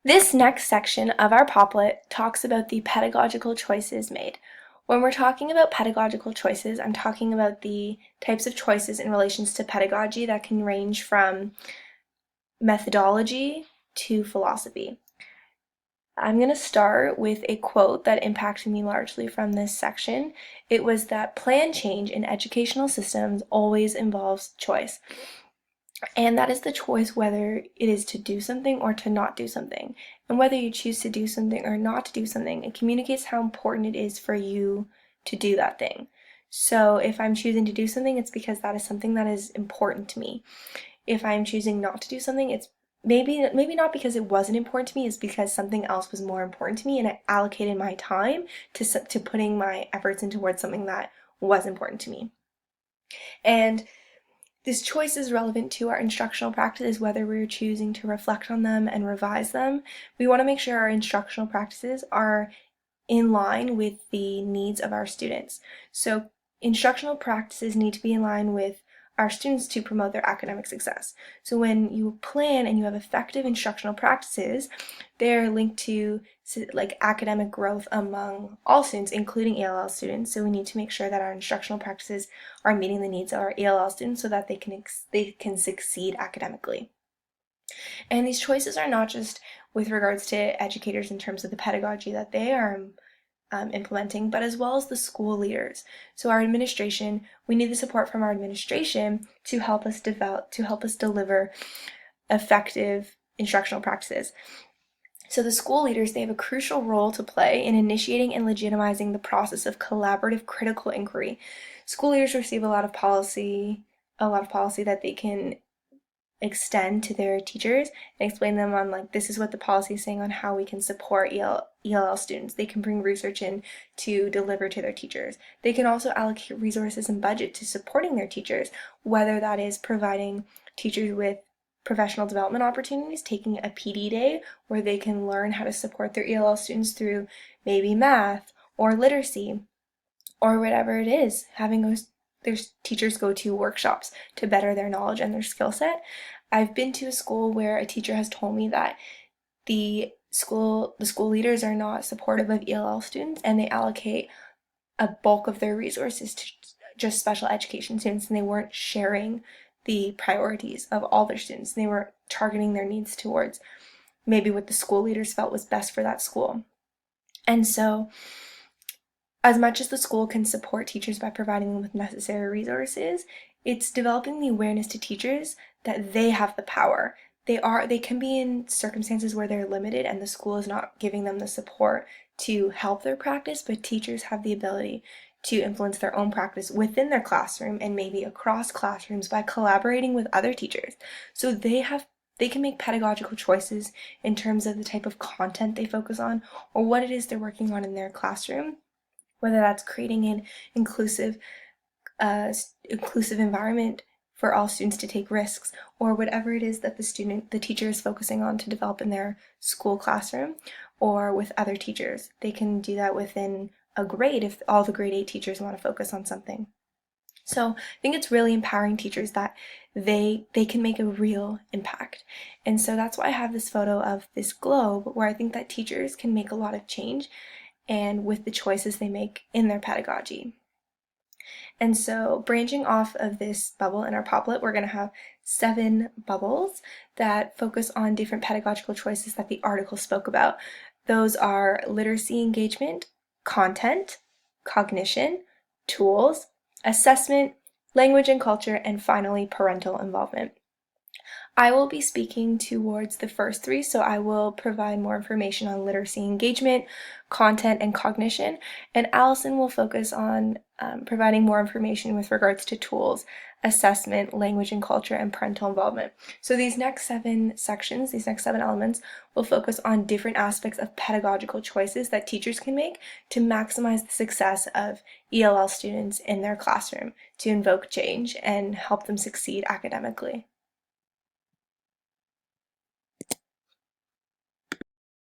This next section of our poplet talks about the pedagogical choices made. When we're talking about pedagogical choices, I'm talking about the types of choices in relations to pedagogy that can range from methodology to philosophy. I'm going to start with a quote that impacted me largely from this section. It was that plan change in educational systems always involves choice. And that is the choice whether it is to do something or to not do something. And whether you choose to do something or not to do something, it communicates how important it is for you to do that thing. So if I'm choosing to do something, it's because that is something that is important to me. If I'm choosing not to do something, it's maybe not because it wasn't important to me, it's because something else was more important to me and I allocated my time to putting my efforts into towards something that was important to me. And this choice is relevant to our instructional practices, whether we're choosing to reflect on them and revise them. We want to make sure our instructional practices are in line with the needs of our students. So instructional practices need to be in line with our students to promote their academic success. So when you plan and you have effective instructional practices, they're linked to like academic growth among all students, including ELL students. So we need to make sure that our instructional practices are meeting the needs of our ELL students so that they can succeed academically. And these choices are not just with regards to educators in terms of the pedagogy that they are implementing, but as well as the school leaders. So our administration, we need the support from our administration to help us deliver effective instructional practices. So the school leaders, they have a crucial role to play in initiating and legitimizing the process of collaborative critical inquiry. School leaders receive a lot of policy that they can extend to their teachers and explain them on like this is what the policy is saying on how we can support ELL students. They can bring research in to deliver to their teachers. They can also allocate resources and budget to supporting their teachers, whether that is providing teachers with professional development opportunities, taking a PD day where they can learn how to support their ELL students through maybe math or literacy or whatever it is, having their teachers go to workshops to better their knowledge and their skill set. I've been to a school where a teacher has told me that the school leaders are not supportive of ELL students and they allocate a bulk of their resources to just special education students, and they weren't sharing the priorities of all their students. They were targeting their needs towards maybe what the school leaders felt was best for that school. And so as much as the school can support teachers by providing them with necessary resources, it's developing the awareness to teachers that they have the power. They can be in circumstances where they're limited and the school is not giving them the support to help their practice, but teachers have the ability to influence their own practice within their classroom and maybe across classrooms by collaborating with other teachers. So they can make pedagogical choices in terms of the type of content they focus on or what it is they're working on in their classroom, whether that's creating an inclusive environment for all students to take risks, or whatever it is that the teacher is focusing on to develop in their school classroom or with other teachers. They can do that within a grade if all the grade 8 teachers want to focus on something. So I think it's really empowering teachers that they can make a real impact. And so that's why I have this photo of this globe where I think that teachers can make a lot of change and with the choices they make in their pedagogy. And so branching off of this bubble in our poplet, we're going to have 7 bubbles that focus on different pedagogical choices that the article spoke about. Those are literacy engagement, content, cognition, tools, assessment, language and culture, and finally parental involvement. I will be speaking towards the first 3, so I will provide more information on literacy engagement, content, and cognition, and Allison will focus on providing more information with regards to tools, assessment, language and culture, and parental involvement. So these next 7 sections, these next 7 elements, will focus on different aspects of pedagogical choices that teachers can make to maximize the success of ELL students in their classroom, to invoke change and help them succeed academically.